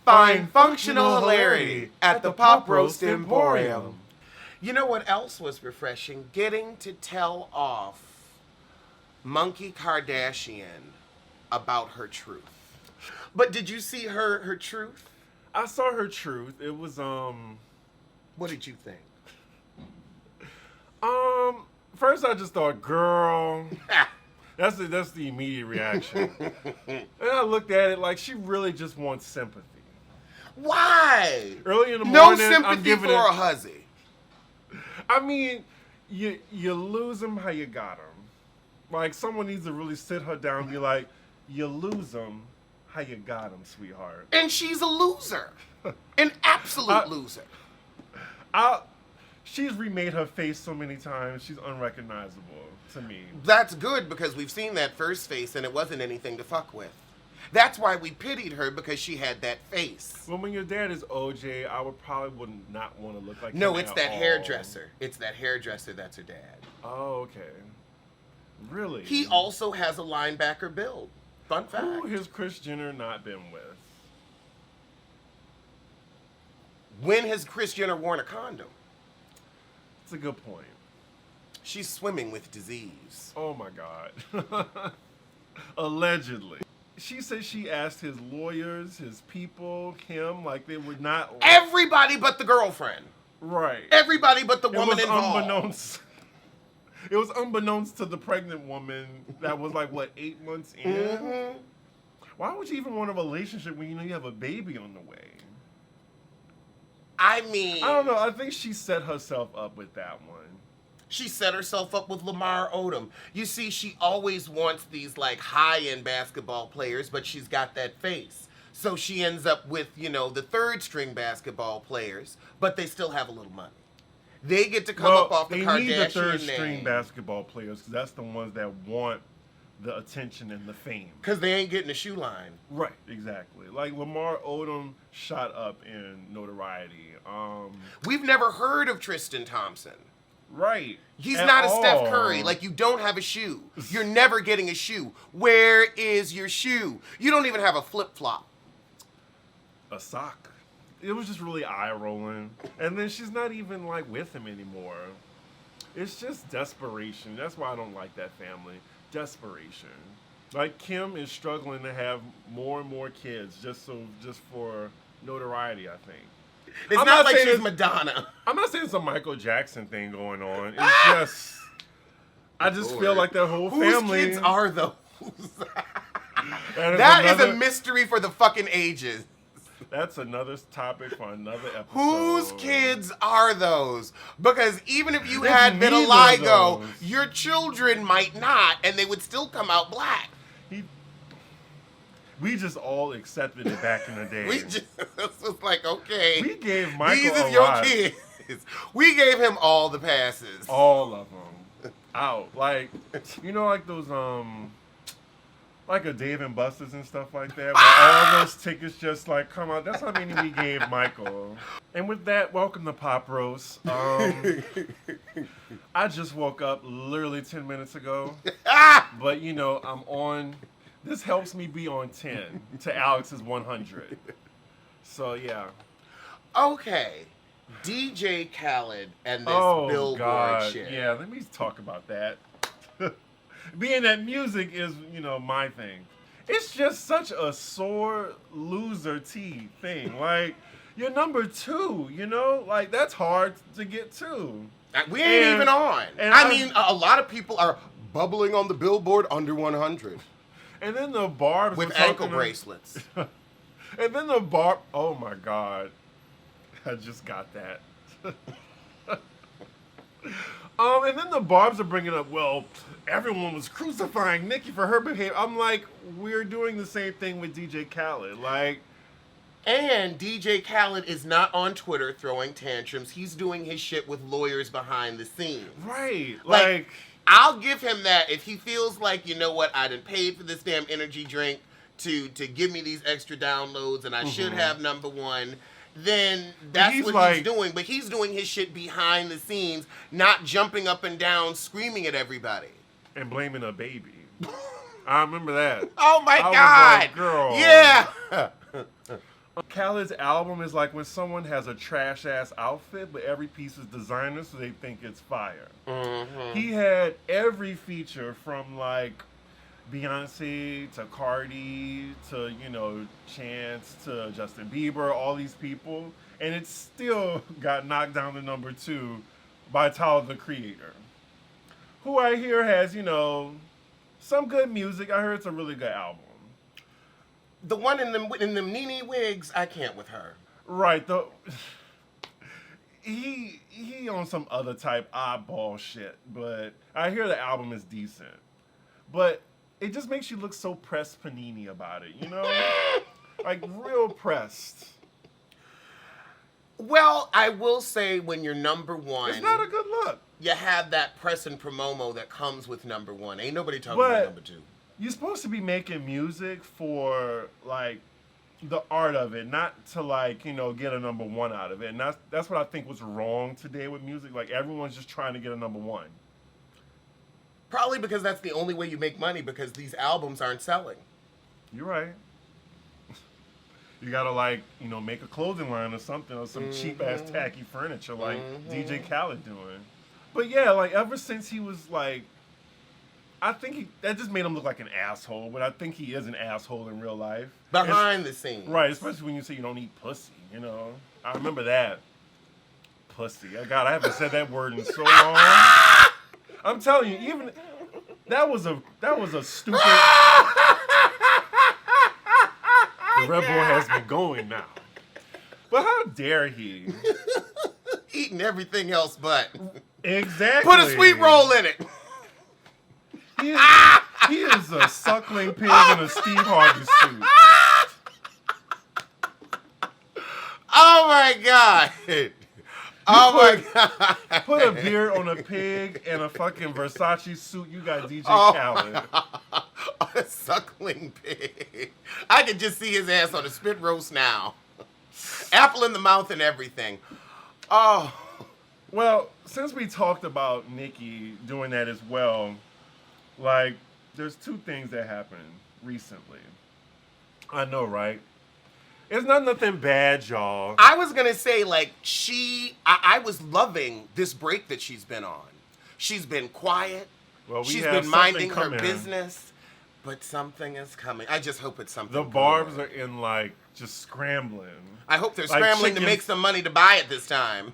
Find functional hilarity at the Pop Roast Emporium. You know what else was refreshing? Getting to tell off Monkey Kardashian about her truth. But did you see her truth? I saw her truth. It was What did you think? First I just thought, girl. That's the immediate reaction. And I looked at it like she really just wants sympathy. Why? Early in the No morning, sympathy I'm giving for it. a hussy. I mean, you lose them how you got them. Like, someone needs to really sit her down and be like, you lose them how you got them, sweetheart. And she's a loser. An absolute loser. She's remade her face so many times, she's unrecognizable to me. That's good because we've seen that first face and it wasn't anything to fuck with. That's why we pitied her, because she had that face. Well, when your dad is OJ, I would not want to look like No, him it's at that all. hairdresser. It's that hairdresser that's her dad. Oh, okay. Really? He also has a linebacker build. Fun fact. Who has Kris Jenner not been with? When has Kris Jenner worn a condom? It's a good point. She's swimming with disease. Oh my God. Allegedly. She said she asked his lawyers, his people, him, like they would not. Everybody but the girlfriend. Right. Everybody but the woman involved. It was unbeknownst to the pregnant woman that was like, what, 8 months in? Mm-hmm. Why would you even want a relationship when you know you have a baby on the way? I mean, I don't know. I think she set herself up with that one. She set herself up with Lamar Odom. You see, she always wants these like high-end basketball players, but she's got that face. So she ends up with, you know, the third-string basketball players, but they still have a little money. They get to come up off the Kardashian name. They need the third-string basketball players because that's the ones that want the attention and the fame. Because they ain't getting a shoe line. Right, exactly. Like Lamar Odom shot up in notoriety. We've never heard of Tristan Thompson. Right. He's not a Steph Curry. Like, you don't have a shoe. You're never getting a shoe. Where is your shoe? You don't even have a flip-flop. A sock. It was just really eye-rolling. And then she's not even, like, with him anymore. It's just desperation. That's why I don't like that family. Desperation. Like, Kim is struggling to have more and more kids just for notoriety, I think. It's not like she's Madonna. I'm not saying it's a Michael Jackson thing going on. It's just, I just feel like that whole family. Whose kids are those? That is a mystery for the fucking ages. That's another topic for another episode. Whose kids are those? Because even if you had vitiligo, your children might not, and they would still come out black. We just all accepted it back in the day. It was like, okay. We gave Michael these is your kids. We gave him all the passes. All of them. Out. Like, you know, like those, like a Dave and Buster's and stuff like that, where all those tickets just like come out. That's how many we gave Michael. And with that, welcome to Pop Roast. I just woke up literally 10 minutes ago. But, you know, I'm on... This helps me be on 10 to Alex's 100. So, yeah. Okay. DJ Khaled and this Billboard shit. Yeah, let me talk about that. Being that music is, you know, my thing. It's just such a sore loser thing. Like, you're number 2, you know? Like, that's hard to get to. We ain't even on. I mean, a lot of people are bubbling on the Billboard under 100. And then the Barbs with ankle bracelets. And then oh my God. I just got that. And then the Barbs are bringing up, well, everyone was crucifying Nicki for her behavior. I'm like, we're doing the same thing with DJ Khaled. Like, and DJ Khaled is not on Twitter throwing tantrums. He's doing his shit with lawyers behind the scenes. Right. Like I'll give him that if he feels like, you know what, I done paid for this damn energy drink to give me these extra downloads and I should have number 1, then that's what he's doing. But he's doing his shit behind the scenes, not jumping up and down, screaming at everybody. And blaming a baby. I remember that. Oh my God. Was like, girl. Yeah. Khaled's album is like when someone has a trash ass outfit, but every piece is designer, so they think it's fire. Mm-hmm. He had every feature from like Beyonce to Cardi to, you know, Chance to Justin Bieber, all these people, and it still got knocked down to number 2 by Tyler the Creator, who I hear has, you know, some good music. I heard it's a really good album. The one in them Nene wigs, I can't with her. Right. He on some other type oddball shit, but I hear the album is decent. But it just makes you look so pressed panini about it, you know? Like real pressed. Well, I will say when you're number 1, It's not a good look. You have that press and promo that comes with number 1. Ain't nobody talking about number 2. You're supposed to be making music for like the art of it, not to like, you know, get a number 1 out of it. And that's what I think was wrong today with music. Like everyone's just trying to get a number 1. Probably because that's the only way you make money, because these albums aren't selling. You're right. You gotta like, you know, make a clothing line or something, or some cheap ass tacky furniture like DJ Khaled doing. But yeah, like ever since he was like, I think that just made him look like an asshole, but I think he is an asshole in real life. Behind the scenes. Right, especially when you say you don't eat pussy, you know. I remember that. Pussy. God, I haven't said that word in so long. I'm telling you, even that was a stupid. The Red Bull has me going now. But how dare he? Eating everything else but. Exactly. Put a sweet roll in it. He is a suckling pig in a Steve Harvey suit. Oh my God. My God. Put a beard on a pig and a fucking Versace suit. You got DJ Khaled. A suckling pig. I can just see his ass on a spit roast now. Apple in the mouth and everything. Oh. Well, since we talked about Nicki doing that as well, like, there's 2 things that happened recently. I know, right? It's not nothing bad, y'all. I was going to say, like, I was loving this break that she's been on. She's been quiet. Well, she's been minding her business. But something is coming. I just hope it's something. The barbs are in, like, just scrambling. I hope they're scrambling to make some money to buy it this time.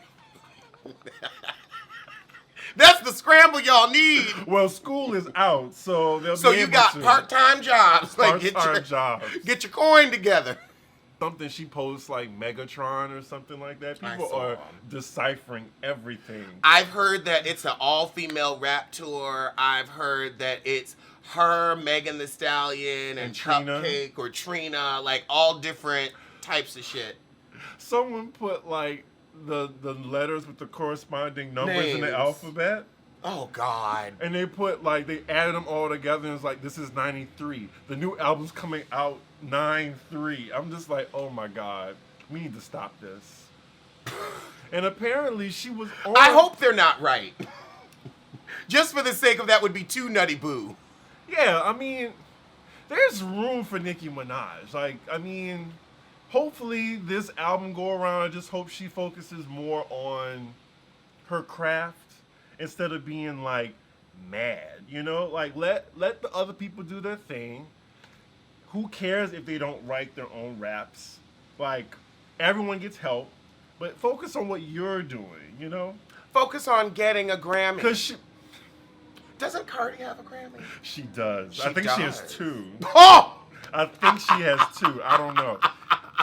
That's the scramble y'all need. Well, school is out, so they'll be So you got part-time jobs. Like part-time jobs. Get your coin together. Something she posts like Megatron or something like that. People are deciphering everything. I've heard that it's an all-female rap tour. I've heard that it's her, Megan Thee Stallion, and Cupcake or Trina, like all different types of shit. Someone put like the letters with the corresponding numbers in the alphabet. Oh God. And they put like, they added them all together and it's like, this is 93. The new album's coming out 9/3. I'm just like, oh my God, we need to stop this. And apparently she was on. I hope they're not right. Just for the sake of that would be too nutty boo. Yeah, I mean, there's room for Nicki Minaj. Like, I mean, hopefully this album go around. I just hope she focuses more on her craft instead of being like mad, you know? Like let the other people do their thing. Who cares if they don't write their own raps? Like, everyone gets help, but focus on what you're doing, you know? Focus on getting a Grammy. 'Cause doesn't Cardi have a Grammy? She does. I think she has 2. Oh! I think she has 2. I don't know.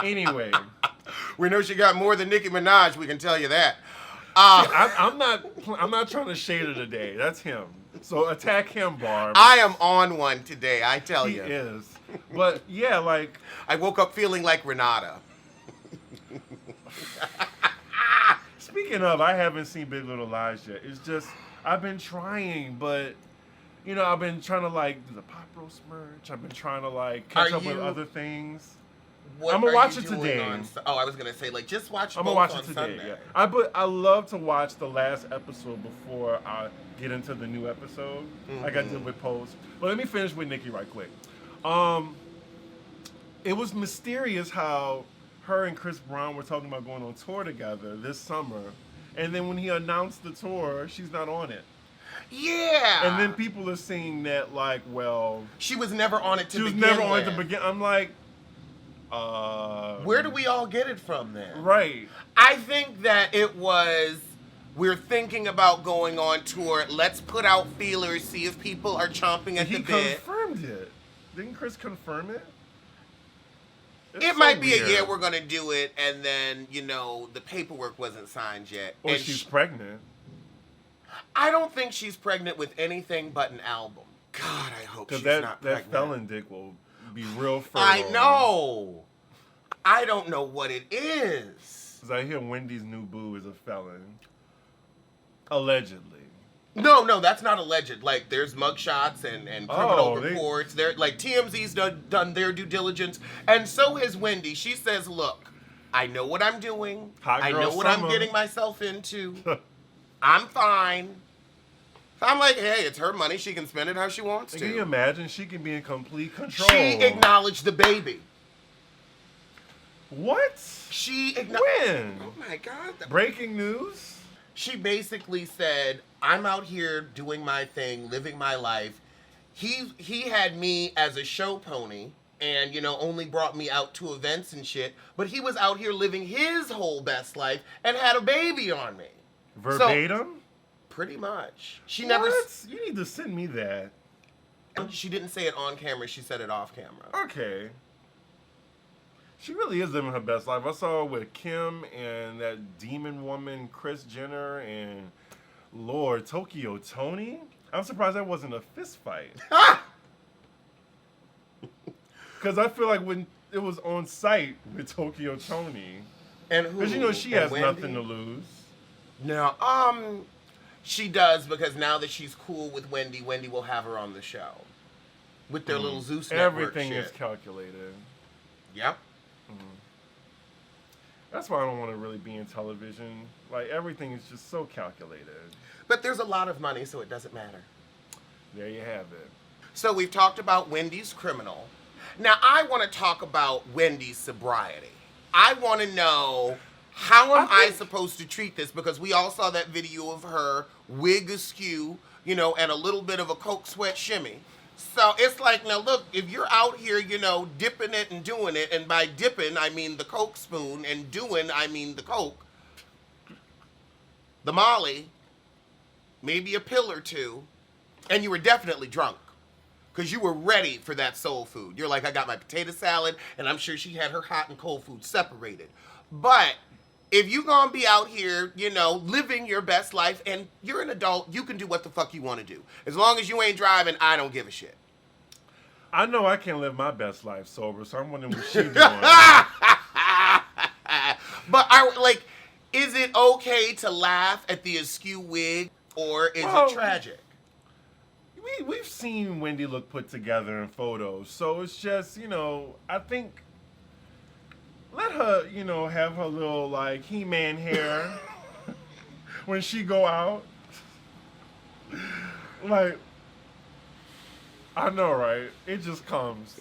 Anyway. We know she got more than Nicki Minaj, we can tell you that. I'm not trying to shade her today. That's him. So attack him, Barb. I am on one today, I tell you. He is. But yeah, like, I woke up feeling like Renata. Speaking of, I haven't seen Big Little Lies yet. It's just, I've been trying, but, you know, I've been trying to, like, do the Pop Roast merch. I've been trying to, like, catch up with other things. I'm going to watch it today. I was going to say, like, just watch I'm going to watch it today, Sunday. Yeah. I love to watch the last episode before I get into the new episode, like I did with Pose. But let me finish with Nicki right quick. It was mysterious how her and Chris Brown were talking about going on tour together this summer. And then when he announced the tour, she's not on it. Yeah. And then people are saying that, like, well... She was never on it to begin with. She was never on it to begin. I'm like... Where do we all get it from then? Right. I think that it was... We're thinking about going on tour. Let's put out feelers, see if people are chomping at the bit. He confirmed it. Didn't Chris confirm it? It might be a year we're going to do it, and then, you know, the paperwork wasn't signed yet. Or she's pregnant. I don't think she's pregnant with anything but an album. God, I hope she's not pregnant. That felon dick will be real fertile. I know. I don't know what it is. Because I hear Wendy's new boo is a felon. Allegedly. No, that's not alleged. Like, there's mugshots and criminal reports. Like, TMZ's done their due diligence, and so has Wendy. She says, look, I know what I'm doing. I know what I'm getting myself into. I'm fine. I'm like, hey, it's her money. She can spend it how she wants to. Can you imagine? She can be in complete control. She acknowledged the baby. What? When? Oh, my God. Breaking news? She basically said, I'm out here doing my thing, living my life. He had me as a show pony and, you know, only brought me out to events and shit. But he was out here living his whole best life and had a baby on me. Verbatim? So, pretty much. She what? never... You need to send me that. She didn't say it on camera. She said it off camera. Okay. She really is living her best life. I saw her with Kim and that demon woman, Kris Jenner, and Lord, Tokyo Tony. I'm surprised that wasn't a fist fight. Because I feel like when it was on site with Tokyo Tony. And who? Because, you know, she has Wendy? nothing to lose. No, she does, because now that she's cool with Wendy, Wendy will have her on the show. With their little Zeus network Everything shit. is calculated. Yep. That's why I don't want to really be in television. Like, everything is just so calculated. But there's a lot of money, so it doesn't matter. There you have it. So we've talked about Wendy's criminal. Now, I want to talk about Wendy's sobriety. I want to know, how am I supposed to treat this? Because we all saw that video of her, wig askew, you know, and a little bit of a Coke sweat shimmy. So it's like, now look, if you're out here, you know, dipping it and doing it, and by dipping, I mean the Coke spoon, and doing, I mean the Coke, the Molly, maybe a pill or two, and you were definitely drunk, because you were ready for that soul food. You're like, I got my potato salad, and I'm sure she had her hot and cold food separated. But if you're going to be out here, you know, living your best life, and you're an adult, you can do what the fuck you want to do. As long as you ain't driving, I don't give a shit. I know I can't live my best life sober, so I'm wondering what she's doing. But, is it okay to laugh at the askew wig, or is it tragic? We've seen Wendy look put together in photos, so it's just, you know, I think... Let her, you know, have her little, like, He-Man hair when she go out. Like, I know, right? It just comes.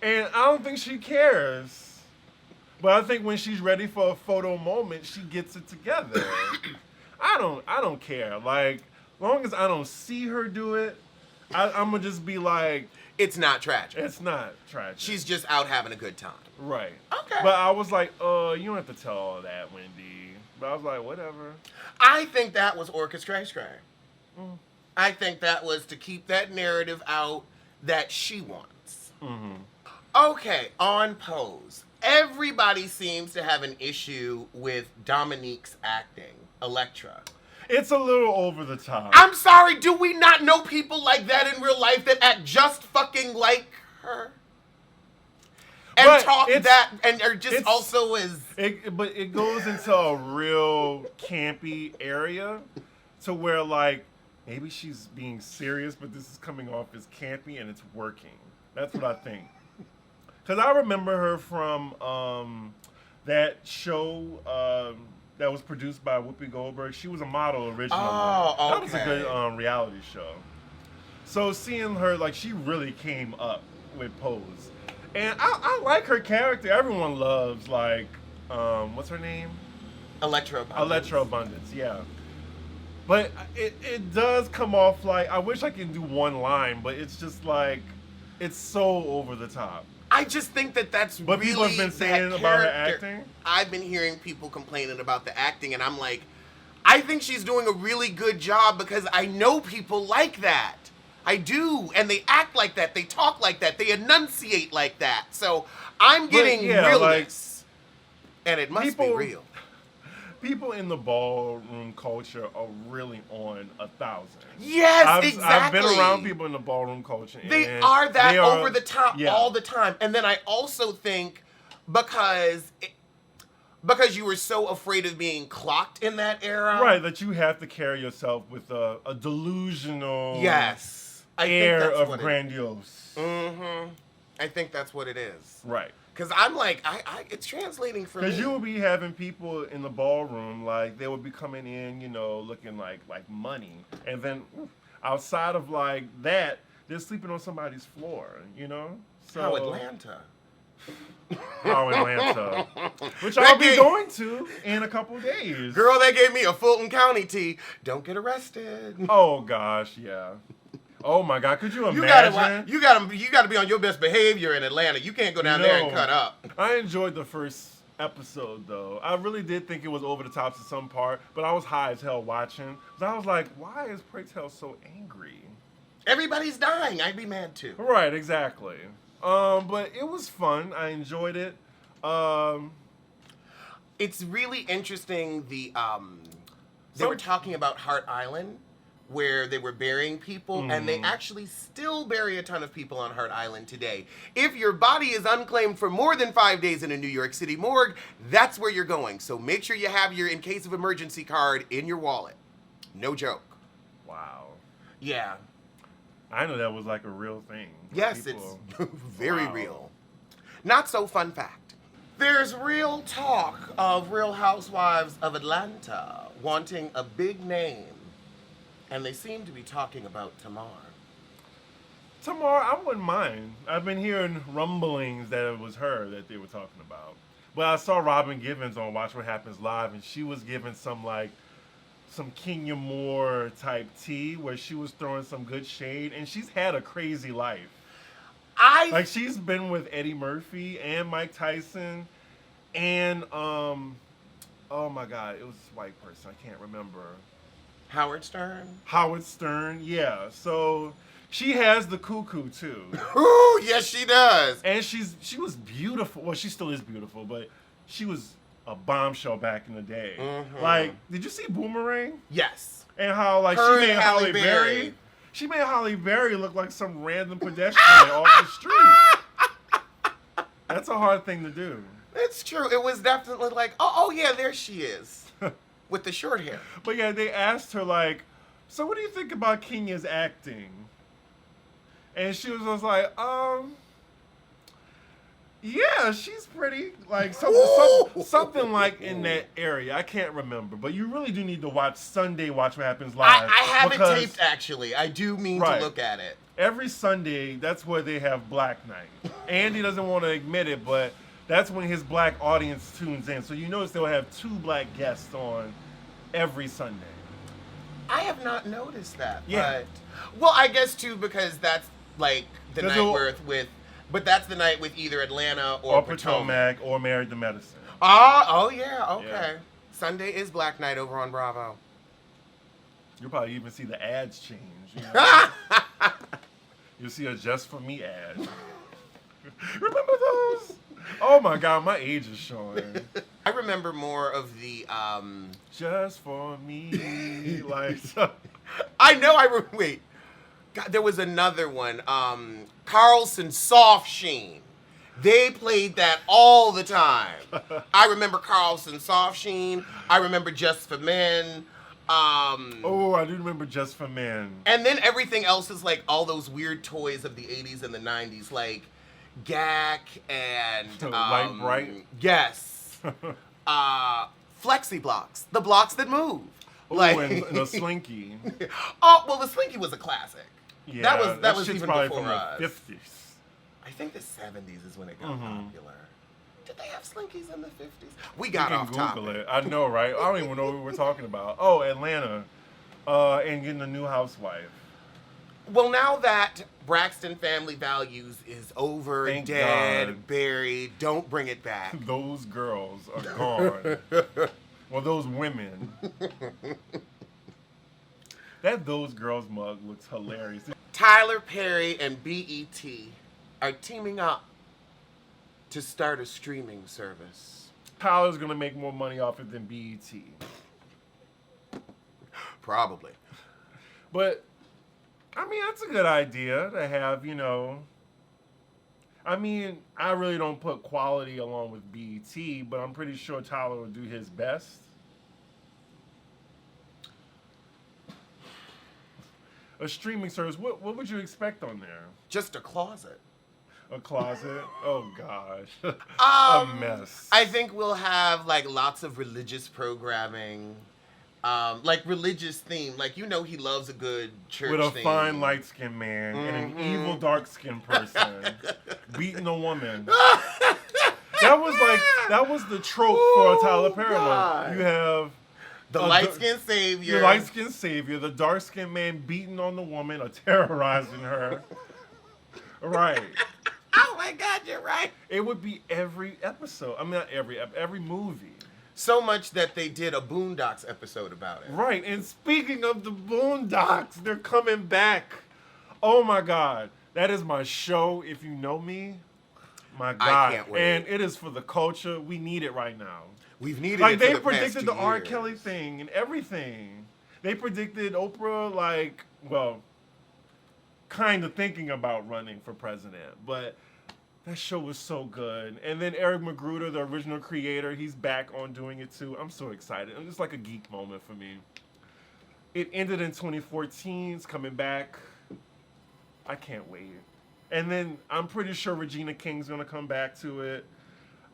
And I don't think she cares. But I think when she's ready for a photo moment, she gets it together. I don't care. Like, long as I don't see her do it, I'm going to just be like... It's not tragic. It's not tragic. She's just out having a good time. Right. Okay. But I was like, you don't have to tell all that, Wendy. But I was like, whatever. I think that was orchestration. I think that was to keep that narrative out that she wants. Okay, on Pose. Everybody seems to have an issue with Dominique's acting, Electra. It's a little over the top. I'm sorry, do we not know people like that in real life that act just fucking like her? And but talk that, and are just also as... But it goes into a real campy area to where, like, maybe she's being serious, but this is coming off as campy, and it's working. That's what I think. Because I remember her from that show... that was produced by Whoopi Goldberg. She was a model originally. Oh, okay. That was a good reality show. So seeing her, like, she really came up with Pose. And I like her character. Everyone loves, like, what's her name? Electro Abundance, yeah. But it does come off like, I wish I can do one line, but it's just like, it's so over the top. I just think that's but really people have been saying about her acting. I've been hearing people complaining about the acting, and I'm like, I think she's doing a really good job because I know people like that. I do, and they act like that, they talk like that, they enunciate like that. So I'm getting realness, and it must be real. People in the ballroom culture are really on 1,000. Yes, exactly. I've been around people in the ballroom culture. They are that over the top all the time. And then I also think because you were so afraid of being clocked in that era. Right, that you have to carry yourself with a delusional air of grandiose. Mm-hmm. I think that's what it is. Right. Because I'm like, it's translating for me. Because you will be having people in the ballroom, like, they would be coming in, looking like money. And then outside of, like, that, they're sleeping on somebody's floor, So, How Atlanta. Which I'll be going to in a couple days. Girl, they gave me a Fulton County tea. Don't get arrested. Oh, gosh, yeah. Oh my God! Could you imagine? You gotta be on your best behavior in Atlanta. You can't go down there and cut up. I enjoyed the first episode though. I really did think it was over the top to some part, but I was high as hell watching. So I was like, why is Pray Tell so angry? Everybody's dying. I'd be mad too. Right, exactly. But it was fun. I enjoyed it. It's really interesting. They were talking about Hart Island, where they were burying people, and they actually still bury a ton of people on Hart Island today. If your body is unclaimed for more than 5 days in a New York City morgue, that's where you're going. So make sure you have your in case of emergency card in your wallet. No joke. Wow. Yeah. I know that was like a real thing. Yes, it's very real. Not so fun fact. There's real talk of Real Housewives of Atlanta wanting a big name. And they seem to be talking about Tamar. Tamar, I wouldn't mind. I've been hearing rumblings that it was her that they were talking about. But I saw Robin Givens on Watch What Happens Live, and she was giving some Kenya Moore type tea where she was throwing some good shade, and she's had a crazy life. She's been with Eddie Murphy and Mike Tyson, and oh my God, it was this white person, I can't remember. Howard Stern, yeah. So she has the cuckoo too. Ooh, yes, she does. And she was beautiful. Well, she still is beautiful, but she was a bombshell back in the day. Mm-hmm. Like, did you see Boomerang? Yes. And how she made Halle Berry. She made Halle Berry look like some random pedestrian off the street. That's a hard thing to do. It's true. It was definitely like, oh yeah, there she is. With the short hair. But yeah, they asked her, like, so what do you think about Kenya's acting? And she was just like, yeah, she's pretty, like, something like in that area. I can't remember. But you really do need to watch Sunday Watch What Happens Live. I have it taped, actually. I do mean to look at it. Every Sunday, that's where they have Black Night. Andy doesn't want to admit it, but that's when his black audience tunes in. So you notice they'll have 2 black guests on every Sunday. I have not noticed that. Yeah. Well, I guess too because that's like the night but that's the night with either Atlanta or Potomac or Married to Medicine. Oh yeah, okay. Yeah. Sunday is Black Night over on Bravo. You'll probably even see the ads change. You'll see a Just For Me ad. Remember those? Oh my God, my age is showing. I remember more of the Just For Me, like. I know. Wait. God, there was another one. Carlson Soft Sheen. They played that all the time. I remember Carlson Soft Sheen. I remember Just For Men. Oh, I do remember Just For Men. And then everything else is like all those weird toys of the 80s and the 90s, like Gak and Light Bright. Yes. Flexi blocks, the blocks that move. Oh, and a Slinky. Oh, well, the Slinky was a classic. Yeah, that was even probably before from us. The 50s. I think the 70s is when it got popular. Did they have Slinkies in the 50s? We got off topic. Google it. I know, right? I don't even know what we're talking about. Oh, Atlanta. And getting a new housewife. Well, now that Braxton Family Values is over, Thank dead, God. buried, don't bring it back. Those girls are gone. Well, those women. That Those Girls mug looks hilarious. Tyler Perry and BET are teaming up to start a streaming service. Tyler's going to make more money off it than BET. Probably. But, I mean, that's a good idea to have, you know. I mean, I really don't put quality along with BET, but I'm pretty sure Tyler will do his best. A streaming service, what would you expect on there? Just a closet. A closet? Oh, gosh. A mess. I think we'll have, like, lots of religious programming. Like, religious theme. Like, you know he loves a good church with a theme. fine light-skinned man and an evil dark-skinned person beating a woman. That was the trope for a Tyler Perry one. You have the light-skinned savior. The light-skinned savior, the dark-skinned man beating on the woman or terrorizing her. Right. Oh my God, you're right. It would be every episode. I mean, not every movie. So much that they did a Boondocks episode about it. Right, and speaking of the Boondocks, they're coming back. Oh my God. That is my show, if you know me. My God. I can't wait. And it is for the culture. We need it right now. We've needed like, it for they the predicted past 2 the R. years. Kelly thing and everything. They predicted Oprah, like, well, kind of thinking about running for president. But that show was so good. And then Eric Magruder, the original creator, he's back on doing it too. I'm so excited. It's like a geek moment for me. It ended in 2014. It's coming back. I can't wait. And then I'm pretty sure Regina King's going to come back to it.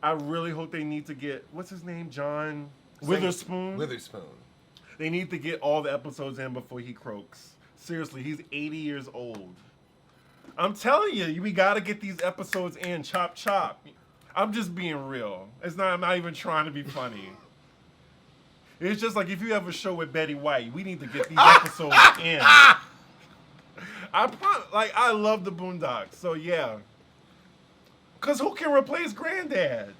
I really hope they need to get, what's his name? John Witherspoon? Witherspoon. They need to get all the episodes in before he croaks. Seriously, he's 80 years old. I'm telling you, we got to get these episodes in. Chop, chop. I'm just being real. I'm not even trying to be funny. It's just like if you have a show with Betty White, we need to get these episodes in. I love the Boondocks, so yeah. Because who can replace Granddad?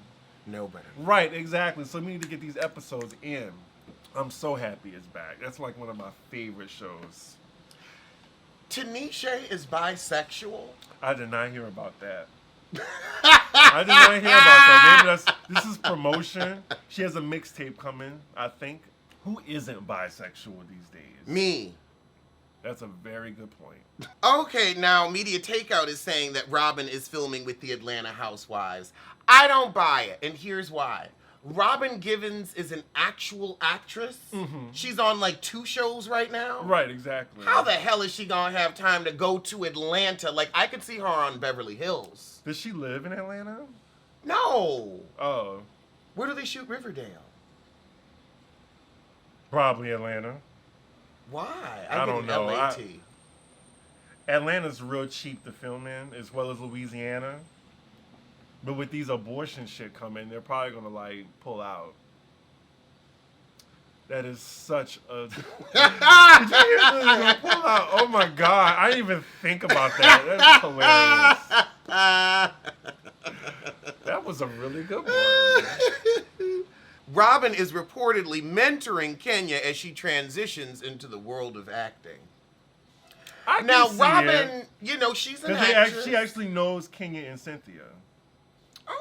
Nobody. Right, exactly. So we need to get these episodes in. I'm so happy it's back. That's like one of my favorite shows. Tanisha is bisexual. I did not hear about that. I did not hear about that. Maybe this is promotion. She has a mixtape coming, I think. Who isn't bisexual these days? Me. That's a very good point. Okay, now Media Takeout is saying that Robin is filming with the Atlanta Housewives. I don't buy it, and here's why. Robin Givens is an actual actress. Mm-hmm. She's on like 2 shows right now. Right, exactly. How the hell is she gonna have time to go to Atlanta? Like, I could see her on Beverly Hills. Does she live in Atlanta? No. Oh. Where do they shoot Riverdale? Probably Atlanta. Why? I don't know. LAT. Atlanta's real cheap to film in, as well as Louisiana. But with these abortion shit coming, they're probably gonna like pull out. That is such a. Did you hear this? They're gonna pull out? Oh my God! I didn't even think about that. That's hilarious. That was a really good one. Robin is reportedly mentoring Kenya as she transitions into the world of acting. Now, Robin, you know, she's an actress. She actually knows Kenya and Cynthia.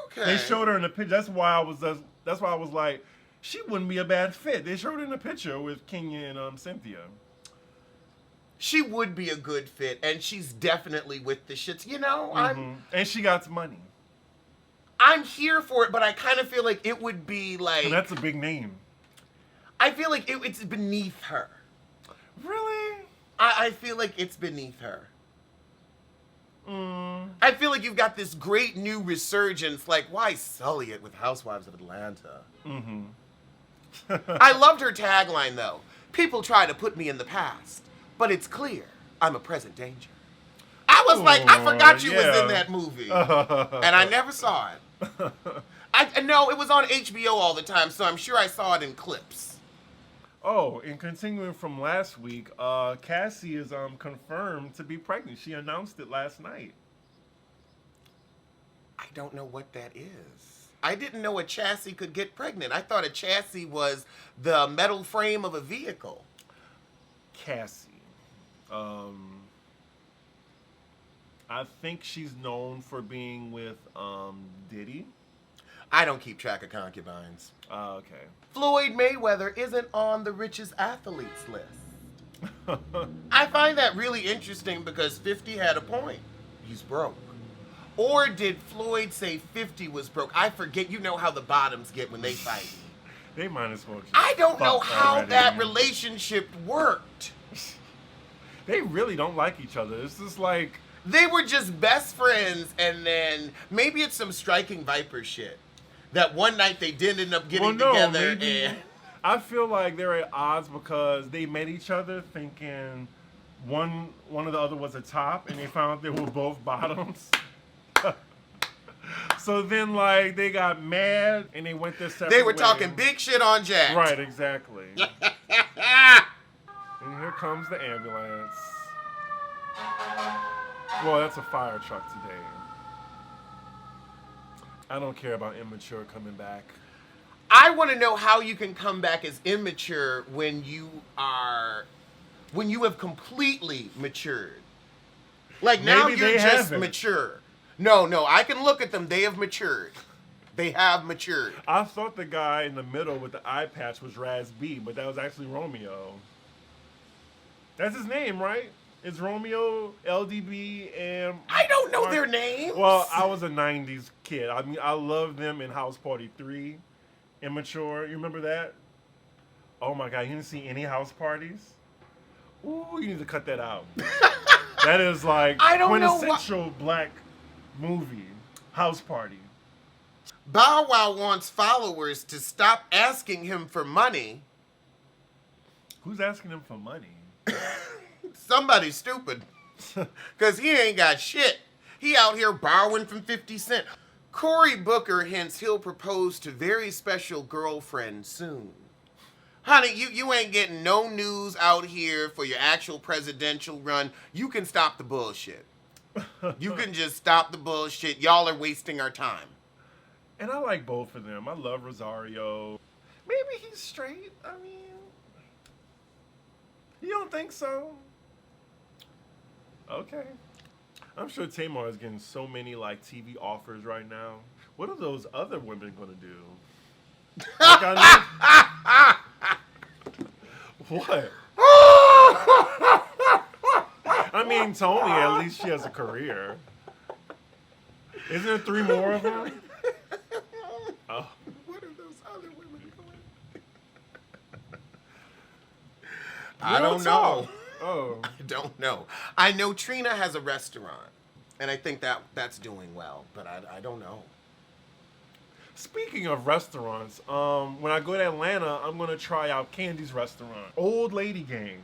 Okay. They showed her in the picture. That's why I was like, she wouldn't be a bad fit. They showed her in the picture with Kenya and Cynthia. She would be a good fit, and she's definitely with the shits. You know, and she got money. I'm here for it, but I kind of feel like it would be like... And that's a big name. I feel like it's beneath her. Really? I feel like it's beneath her. I feel like you've got this great new resurgence. Like, why sully it with Housewives of Atlanta? I loved her tagline, though. People try to put me in the past, but it's clear I'm a present danger. I was like, I forgot you was in that movie. And I never saw it. No, it was on HBO all the time, so I'm sure I saw it in clips. Oh, and continuing from last week, Cassie is confirmed to be pregnant. She announced it last night. I don't know what that is. I didn't know a chassis could get pregnant. I thought a chassis was the metal frame of a vehicle. Cassie. I think she's known for being with Diddy. I don't keep track of concubines. Okay. Floyd Mayweather isn't on the richest athletes list. I find that really interesting because 50 had a point. He's broke. Or did Floyd say 50 was broke? I forget. You know how the bottoms get when they fight. They might as well just I don't know how already. that relationship worked. They really don't like each other. It's just like... They were just best friends, and then maybe it's some striking Viper shit. That one night they did end up getting together. Maybe. And I feel like they're at odds because they met each other thinking one of the other was a top, and they found out they were both bottoms. So then, like, they got mad, and they went their separate they were ways. talking big shit on Jack. Right, exactly. And here comes the ambulance. Well, that's a fire truck today. I don't care about immature coming back. I want to know how you can come back as immature when you have completely matured. Like, now you're just mature. No, I can look at them. They have matured. They have matured. I thought the guy in the middle with the eye patch was Raz B, but that was actually Romeo. That's his name, right? It's Romeo, LDB, and... I don't know their names. Well, I was a 90s kid. I mean, I loved them in House Party 3. Immature. You remember that? Oh, my God. You didn't see any house parties? Ooh, you need to cut that out. That is like quintessential black movie. House Party. Bow Wow wants followers to stop asking him for money. Who's asking him for money? Somebody stupid. Because he ain't got shit. He out here borrowing from 50 Cent. Cory Booker hints he'll propose to very special girlfriend soon. Honey, you ain't getting no news out here for your actual presidential run. You can stop the bullshit. You can just stop the bullshit. Y'all are wasting our time. And I like both of them. I love Rosario. Maybe he's straight. I mean, you don't think so? Okay. I'm sure Tamar is getting so many like TV offers right now. What are those other women gonna do? Like, what? I mean, Tony, at least she has a career. Isn't there 3 more of them? Oh. What are those other women doing? I don't know. Oh. I don't know. I know Trina has a restaurant, and I think that's doing well, but I don't know. Speaking of restaurants, when I go to Atlanta, I'm going to try out Candy's restaurant. Old Lady Gang.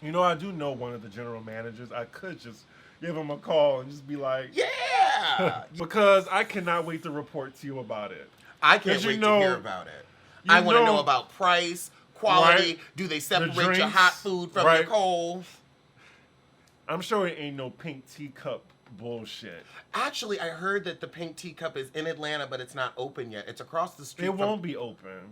You know, I do know one of the general managers. I could just give him a call and just be like... Yeah! Because I cannot wait to report to you about it. I can't wait to hear about it. I want to know about price, quality. Right? Do they separate your hot food from your cold? I'm sure it ain't no pink teacup bullshit. Actually, I heard that the Pink Teacup is in Atlanta, but it's not open yet. It's across the street. It won't be open.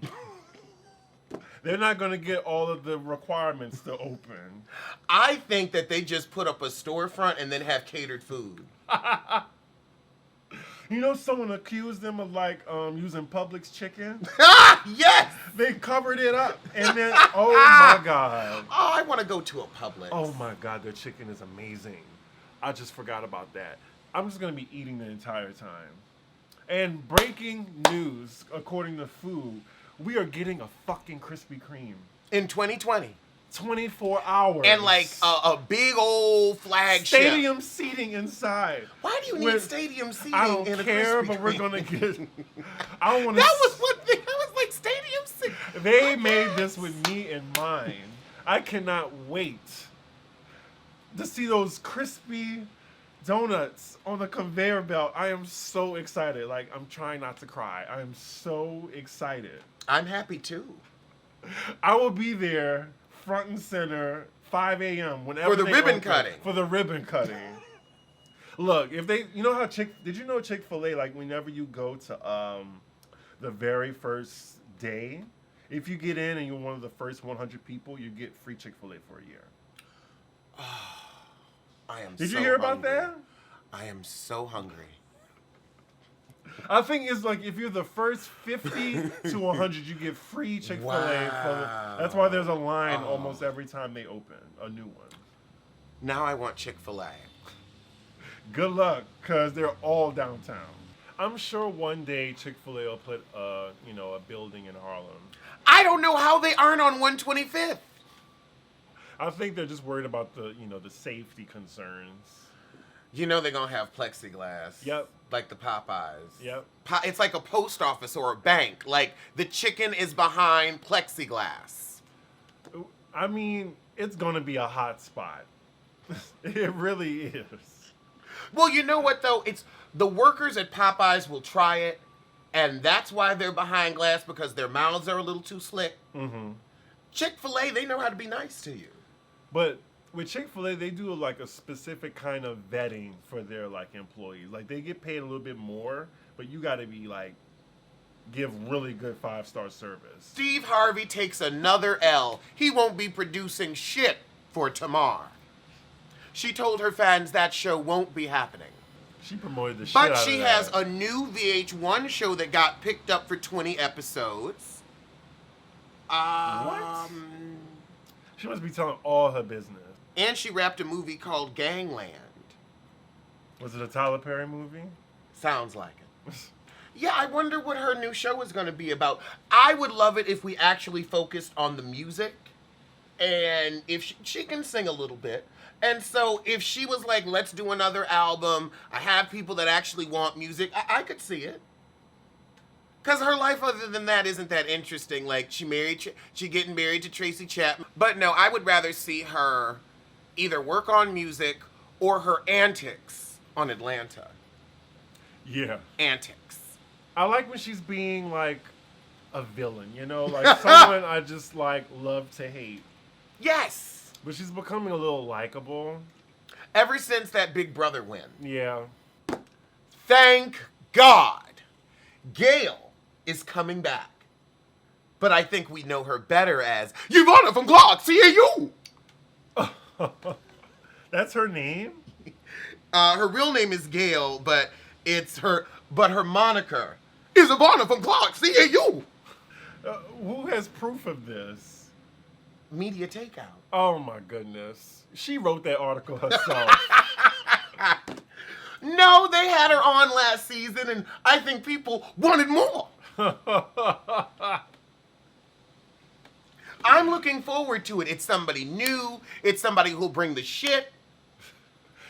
They're not going to get all of the requirements to open. I think that they just put up a storefront and then have catered food. You know, someone accused them of like using Publix chicken. Yes, they covered it up, and then oh my God. Oh, I want to go to a Publix. Oh my God, their chicken is amazing. I just forgot about that. I'm just gonna be eating the entire time. And breaking news, according to Food, we are getting a fucking Krispy Kreme in 2020. 24 hours. And like a big old flagship. Stadium seating inside. Why do you need stadium seating? I don't care, but we're gonna get. I don't want to. That was one thing. I was like, stadium seating. They made this with me in mind. I cannot wait to see those crispy donuts on the conveyor belt. I am so excited. Like, I'm trying not to cry. I am so excited. I'm happy too. I will be there, front and center, 5 a.m. whenever for the ribbon cutting. For the ribbon cutting. Look, if they, you know how did you know Chick-fil-A, like, whenever you go to the very first day, if you get in and you're one of the first 100 people, you get free Chick-fil-A for a year. I am. Did you hear about that? I am so hungry. I think it's like if you're the first 50 to 100, you get free Chick-fil-A. Wow. That's why there's a line almost every time they open a new one. Now I want Chick-fil-A. Good luck, because they're all downtown. I'm sure one day Chick-fil-A will put a building in Harlem. I don't know how they aren't on 125th. I think they're just worried about the safety concerns. You know they're going to have plexiglass. Yep. Like the Popeyes. Yep. It's like a post office or a bank. Like, the chicken is behind plexiglass. I mean, it's going to be a hot spot. It really is. Well, you know what, though? It's the workers at Popeyes will try it, and that's why they're behind glass, because their mouths are a little too slick. Mm-hmm. Chick-fil-A, they know how to be nice to you. But with Chick-fil-A, they do like a specific kind of vetting for their like employees. Like, they get paid a little bit more, but you got to be like, give really good 5-star service. Steve Harvey takes another L. He won't be producing shit for Tamar. She told her fans that show won't be happening. She promoted the shit out of that. But she has a new VH1 show that got picked up for 20 episodes. What? She must be telling all her business. And she wrapped a movie called Gangland. Was it a Tyler Perry movie? Sounds like it. Yeah, I wonder what her new show is going to be about. I would love it if we actually focused on the music. And if she can sing a little bit. And so if she was like, let's do another album, I have people that actually want music, I could see it. Because her life other than that isn't that interesting. Like, she getting married to Tracy Chapman. But no, I would rather see her either work on music or her antics on Atlanta. Yeah. Antics. I like when she's being like a villain, like someone I just like love to hate. Yes. But she's becoming a little likable. Ever since that Big Brother win. Yeah. Thank God. Gail is coming back. But I think we know her better as YOVANNA from Clark, CAU. That's her name? Her real name is Gail, but her moniker is YOVANNA from Clark, CAU. Who has proof of this? Media Takeout. Oh my goodness. She wrote that article herself. No, they had her on last season, and I think people wanted more. I'm looking forward to it. It's somebody new. It's somebody who'll bring the shit.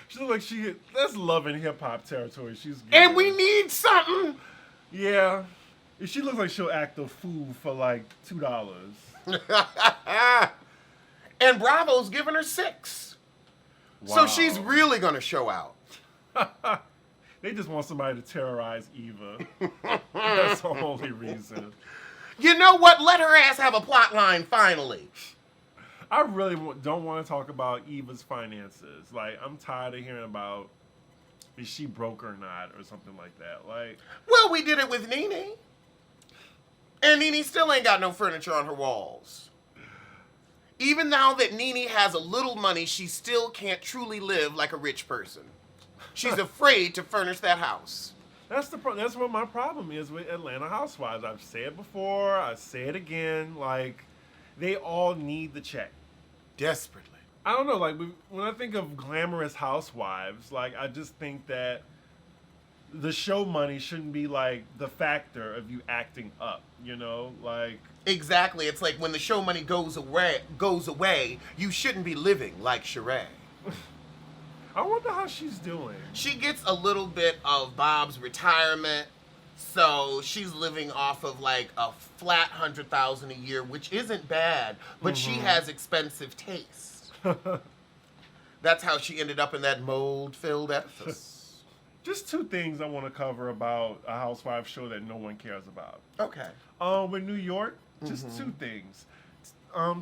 She looks like that's love and hip hop territory. She's good. And we need something. Yeah. She looks like she'll act a fool for like $2. And Bravo's giving her 6. Wow. So she's really going to show out. They just want somebody to terrorize Eva. That's the only reason. You know what? Let her ass have a plot line finally. I really don't want to talk about Eva's finances. Like, I'm tired of hearing about is she broke or not or something like that. Like, well, we did it with Nene. And Nene still ain't got no furniture on her walls. Even now that Nene has a little money, she still can't truly live like a rich person. She's afraid to furnish that house. That's what my problem is with Atlanta Housewives. I've said it before. I say it again. Like, they all need the check. Desperately. I don't know. Like, when I think of glamorous housewives, like, I just think that the show money shouldn't be like the factor of you acting up, like. Exactly. It's like when the show money goes away, you shouldn't be living like Sheree. I wonder how she's doing. She gets a little bit of Bob's retirement, so she's living off of like a flat $100,000 a year, which isn't bad, but she has expensive taste. that's how she ended up in that mold-filled edifice. Just two things I want to cover about a Housewives show that no one cares about. Okay. With New York, just two things.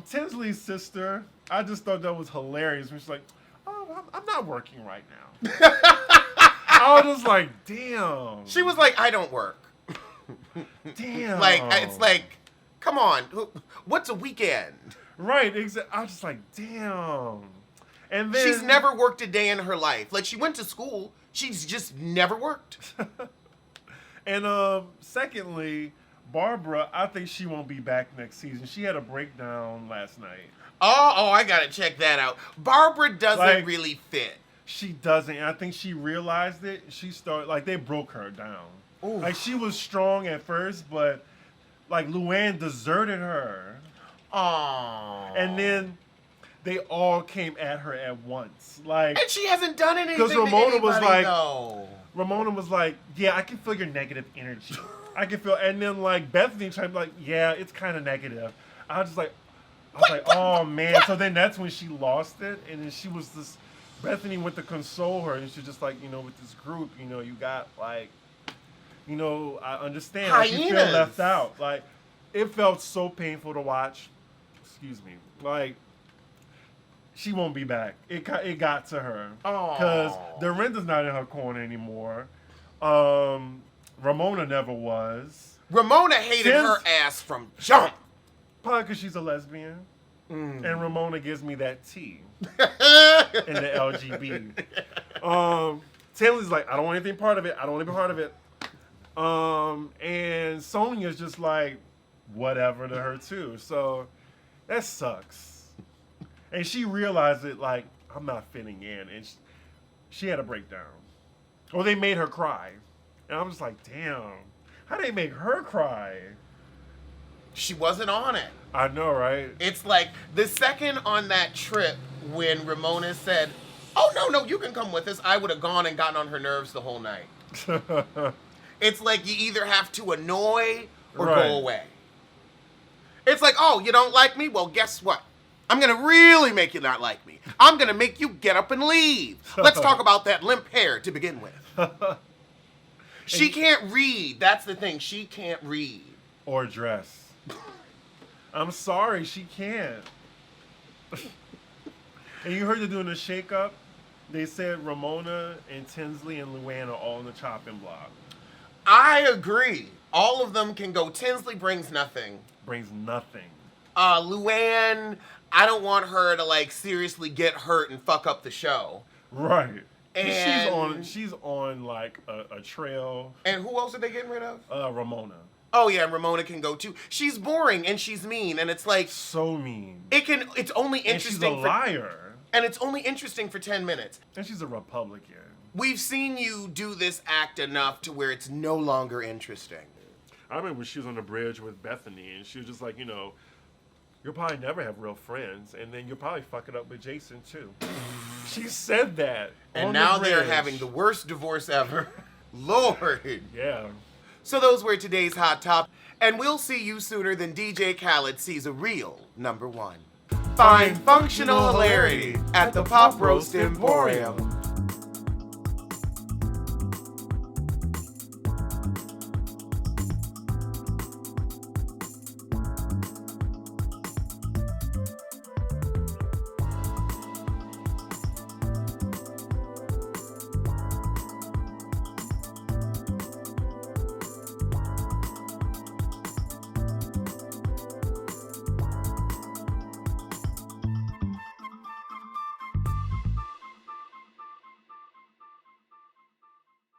Tinsley's sister, I just thought that was hilarious. She's like, oh, I'm not working right now. I was just like, damn. She was like, I don't work. Damn. Like, it's like, come on, what's a weekend? Right, exactly. I was just like, damn. And then she's never worked a day in her life. Like, she went to school, she's just never worked. And secondly, Barbara, I think she won't be back next season. She had a breakdown last night. Oh, I gotta check that out. Barbara doesn't really fit. She doesn't. I think she realized it. She started, like, they broke her down. Ooh. Like, she was strong at first, but, like, Luann deserted her. Aww. And then they all came at her at once. Like, and she hasn't done anything because Ramona was like, though. Ramona was like, yeah, I can feel your negative energy. I can feel, and then, like, Bethany tried to be like, yeah, it's kind of negative. I was like, oh, man. What? So then that's when she lost it, and then she was this, Bethany went to console her, and she's just like, you know, with this group, you know, you got, like, you know, I understand. Like, you feel left out. Like, it felt so painful to watch. Excuse me. Like, she won't be back. It got to her. Because Dorinda's not in her corner anymore. Ramona never was. Ramona hated her ass from jump. Probably because she's a lesbian. And Ramona gives me that T in the LGB. Taylor's like, I don't want anything part of it. I don't want to be part of it. And Sonya's just like, whatever to her too. So that sucks. And she realized it, like, I'm not fitting in. And she had a breakdown. Or they made her cry. And I'm just like, damn. How'd they make her cry? She wasn't on it. I know, right? It's like the second on that trip when Ramona said, oh, no, you can come with us, I would have gone and gotten on her nerves the whole night. It's like you either have to annoy or go away. It's like, oh, you don't like me? Well, guess what? I'm going to really make you not like me. I'm going to make you get up and leave. Let's talk about that limp hair to begin with. She can't read. That's the thing. She can't read. Or dress. I'm sorry, she can't. And you heard they're doing a shakeup? They said Ramona and Tinsley and Luann are all in the chopping block. I agree. All of them can go. Tinsley brings nothing. Brings nothing. Luann, I don't want her to, like, seriously get hurt and fuck up the show. Right. And she's on like a trail. And who else are they getting rid of? Ramona. Oh yeah, Ramona can go too. She's boring and she's mean, and it's like so mean. It's only interesting. And she's a liar. And it's only interesting for 10 minutes. And she's a Republican. We've seen you do this act enough to where it's no longer interesting. I remember when she was on the bridge with Bethany, and she was just like, you know, you'll probably never have real friends, and then you'll probably fuck it up with Jason too. She said that. And now they're having the worst divorce ever. Lord. Yeah. So those were today's Hot Top, and we'll see you sooner than DJ Khaled sees a real #1. Find functional hilarity at the Pop Roast Emporium.